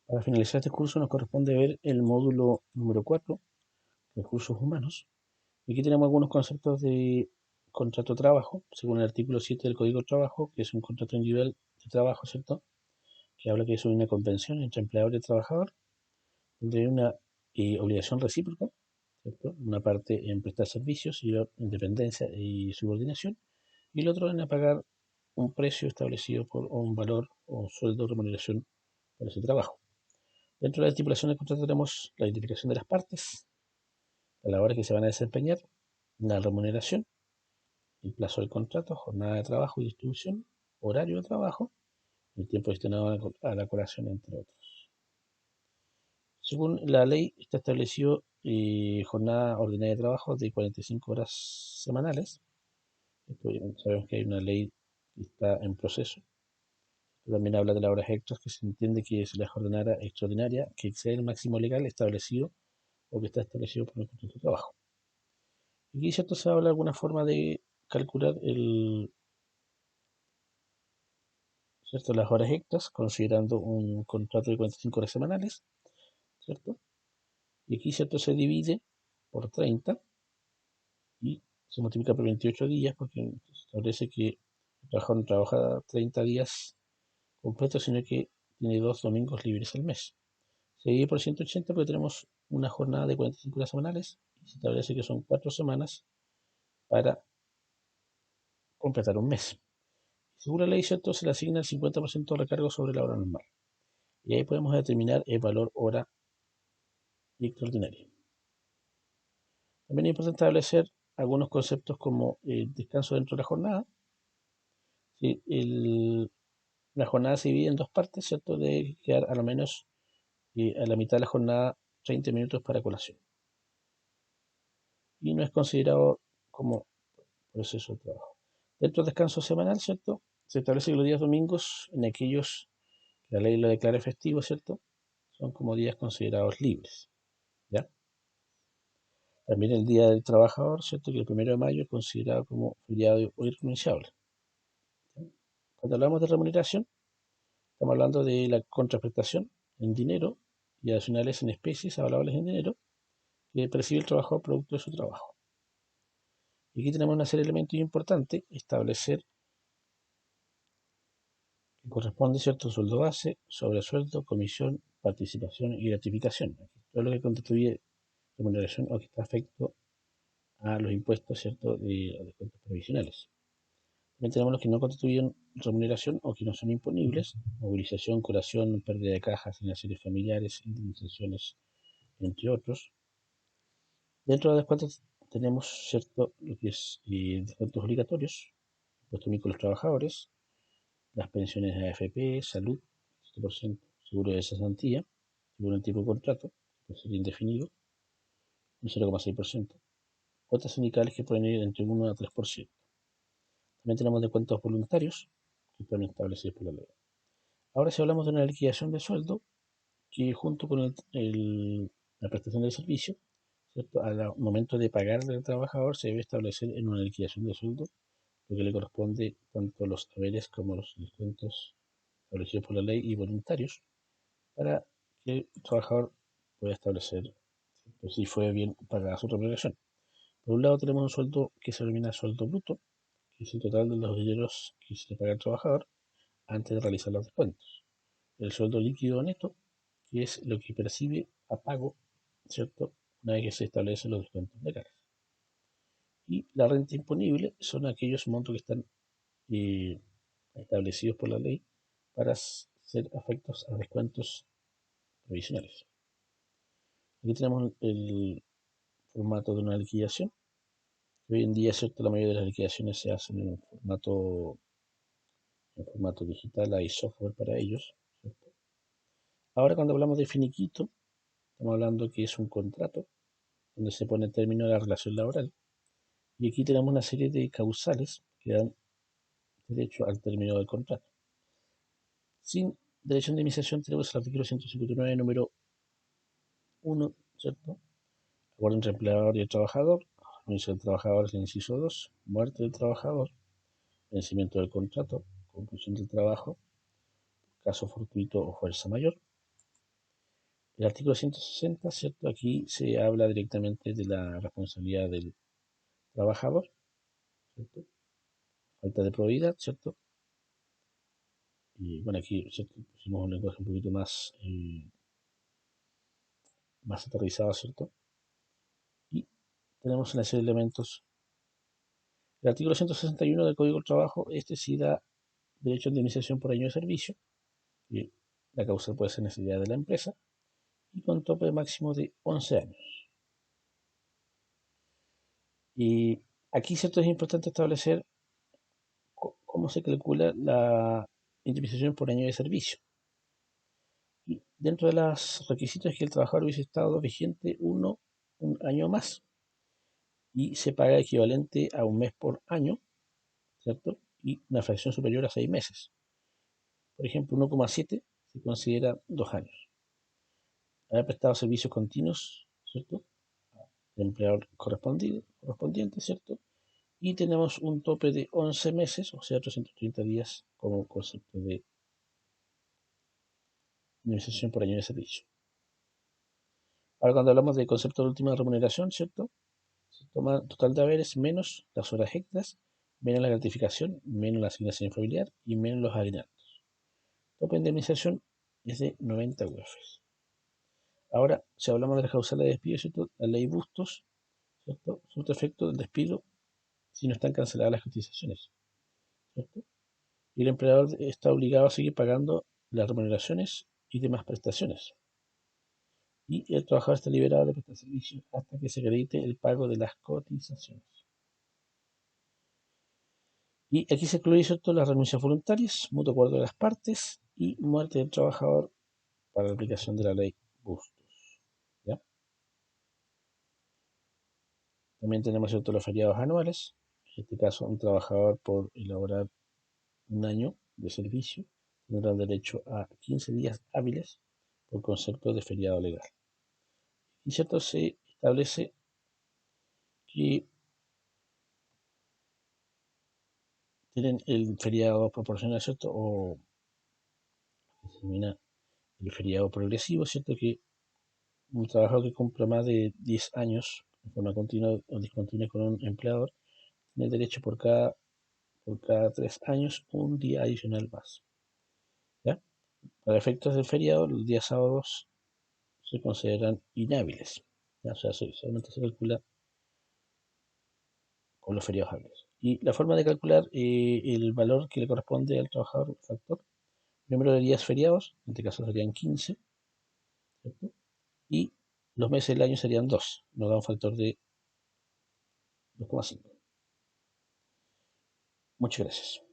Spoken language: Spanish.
Para finalizar este curso nos corresponde ver el módulo número 4, recursos humanos. Aquí tenemos algunos conceptos de contrato de trabajo, según el artículo 7 del Código de Trabajo, que es un contrato individual de trabajo, ¿cierto? Que habla que es una convención entre empleador y trabajador, donde hay una obligación recíproca, ¿cierto? Una parte en prestar servicios y la independencia y subordinación, y el otro en pagar un precio establecido por un valor o sueldo o remuneración por ese trabajo. Dentro de la estipulación del contrato tenemos la identificación de las partes, la labor que se van a desempeñar, la remuneración, el plazo del contrato, jornada de trabajo y distribución, horario de trabajo, el tiempo destinado a la colación, entre otros. Según la ley, está establecido jornada ordinaria de trabajo de 45 horas semanales. Esto, sabemos que hay una ley que está en proceso. También habla de las horas extras, que se entiende que es la jornada extraordinaria que excede el máximo legal establecido o que está establecido por el contrato de trabajo. Aquí, ¿cierto? Se habla de alguna forma de calcular ¿cierto? Las horas extras, considerando un contrato de 45 horas semanales, ¿cierto? Y aquí, ¿cierto? Se divide por 30 y se multiplica por 28 días porque se establece que el trabajador no trabaja 30 días completos, sino que tiene 2 domingos libres al mes. Se divide por 180 porque tenemos una jornada de 45 horas semanales y se establece que son 4 semanas para completar un mes. Según la ley, ¿cierto? Se le asigna el 50% de recargo sobre la hora normal. Y ahí podemos determinar el valor hora extraordinaria. También es importante establecer algunos conceptos como el descanso dentro de la jornada. ¿Sí? La jornada se divide en dos partes, ¿cierto? De quedar a lo menos a la mitad de la jornada 30 minutos para colación. Y no es considerado como proceso de trabajo. Dentro del descanso semanal, ¿cierto? Se establece que los días domingos, en aquellos que la ley lo declara festivo, ¿cierto? Son como días considerados libres, ¿ya? También el Día del Trabajador, ¿cierto? Que el 1 de mayo es considerado como feriado irrenunciable. Cuando hablamos de remuneración, estamos hablando de la contraprestación en dinero y adicionales en especies avalables en dinero que percibe el trabajador producto de su trabajo. Y aquí tenemos una serie de elementos importantes, establecer que corresponde cierto sueldo base, sobresueldo, comisión, participación y gratificación. Todo lo que constituye remuneración o que está afecto a los impuestos, ¿cierto? De los descuentos provisionales. También tenemos los que no constituyen remuneración o que no son imponibles, movilización, curación, pérdida de cajas, asignaciones familiares, indemnizaciones, entre otros. Dentro de las descuentos tenemos cierto lo que es descuentos obligatorios, impuestos únicos a los trabajadores, las pensiones AFP, salud, 7%, seguro de cesantía, según el tipo de contrato, puede ser indefinido, un 0,6%, cuotas sindicales que pueden ir entre 1 a 3%. También tenemos descuentos voluntarios, que están establecidos por la ley. Ahora si hablamos de una liquidación de sueldo, que junto con la prestación del servicio, ¿cierto? Al momento de pagarle al trabajador se debe establecer en una liquidación de sueldo lo que le corresponde tanto los haberes como los descuentos establecidos por la ley y voluntarios para que el trabajador pueda establecer, ¿cierto? Si fue bien pagada su remuneración. Por un lado tenemos un sueldo que se denomina sueldo bruto, que es el total de los dineros que se le paga al trabajador antes de realizar los descuentos. El sueldo líquido neto, que es lo que percibe a pago, ¿cierto? Una vez que se establecen los descuentos legales. Y la renta imponible son aquellos montos que están eh, establecidos por la ley para ser afectos a descuentos provisionales. Aquí tenemos el formato de una liquidación. Hoy en día, ¿cierto? La mayoría de las liquidaciones se hacen en formato digital, hay software para ellos, ¿cierto? Ahora cuando hablamos de finiquito, estamos hablando que es un contrato donde se pone en término de la relación laboral. Y aquí tenemos una serie de causales que dan derecho al término del contrato. Sin derecho a indemnización tenemos el artículo 159, número 1, ¿cierto? Acuerdo entre empleador y el trabajador, renuncia del trabajador es el inciso 2, muerte del trabajador, vencimiento del contrato, conclusión del trabajo, caso fortuito o fuerza mayor. El artículo 160, ¿cierto? Aquí se habla directamente de la responsabilidad del trabajador, ¿cierto? Falta de probidad, ¿cierto? Y bueno, aquí, ¿cierto? Pusimos un lenguaje un poquito más aterrizado, ¿cierto? Y tenemos una serie de elementos. El artículo 161 del Código del Trabajo, este sí da derecho a indemnización por año de servicio, y la causa puede ser necesidad de la empresa, y con tope máximo de 11 años. Y aquí, ¿cierto? Es importante establecer cómo se calcula la indemnización por año de servicio. Y dentro de los requisitos es que el trabajador hubiese estado vigente un año más y se paga equivalente a un mes por año, ¿cierto? Y una fracción superior a 6 meses. Por ejemplo, 1,7 se considera 2 años. Haber prestado servicios continuos, ¿cierto? El empleador correspondiente, ¿cierto? Y tenemos un tope de 11 meses, o sea, 330 días como concepto de indemnización por año de servicio. Ahora, cuando hablamos del concepto de última remuneración, ¿cierto? Se toma total de haberes menos las horas extras, menos la gratificación, menos la asignación familiar y menos los aguinaldos. Tope de indemnización es de 90 UF. Ahora, si hablamos de las causales de despido, ¿cierto? La ley Bustos, ¿cierto? Surte efecto del despido si no están canceladas las cotizaciones, ¿cierto? Y el empleador está obligado a seguir pagando las remuneraciones y demás prestaciones. Y el trabajador está liberado de prestar servicios hasta que se acredite el pago de las cotizaciones. Y aquí se incluye, ¿cierto?, las renuncias voluntarias, mutuo acuerdo de las partes y muerte del trabajador para la aplicación de la ley Bustos. ¿Ya? También tenemos, ¿cierto?, los feriados anuales. En este caso, un trabajador por elaborar un año de servicio tendrá derecho a 15 días hábiles por concepto de feriado legal. Y cierto, se establece que tienen el feriado proporcional, ¿cierto? O se denomina el feriado progresivo, ¿cierto? Que un trabajador que cumpla más de 10 años de forma continua o discontinua con un empleador tiene derecho por cada 3 años un día adicional más. ¿Ya? Para efectos del feriado, los días sábados se consideran inhábiles. ¿Ya? O sea, solamente se calcula con los feriados hábiles. Y la forma de calcular el valor que le corresponde al trabajador, factor, número de días feriados, en este caso serían 15, ¿cierto? Y los meses del año serían 2, nos da un factor de 2,5. Muchas gracias.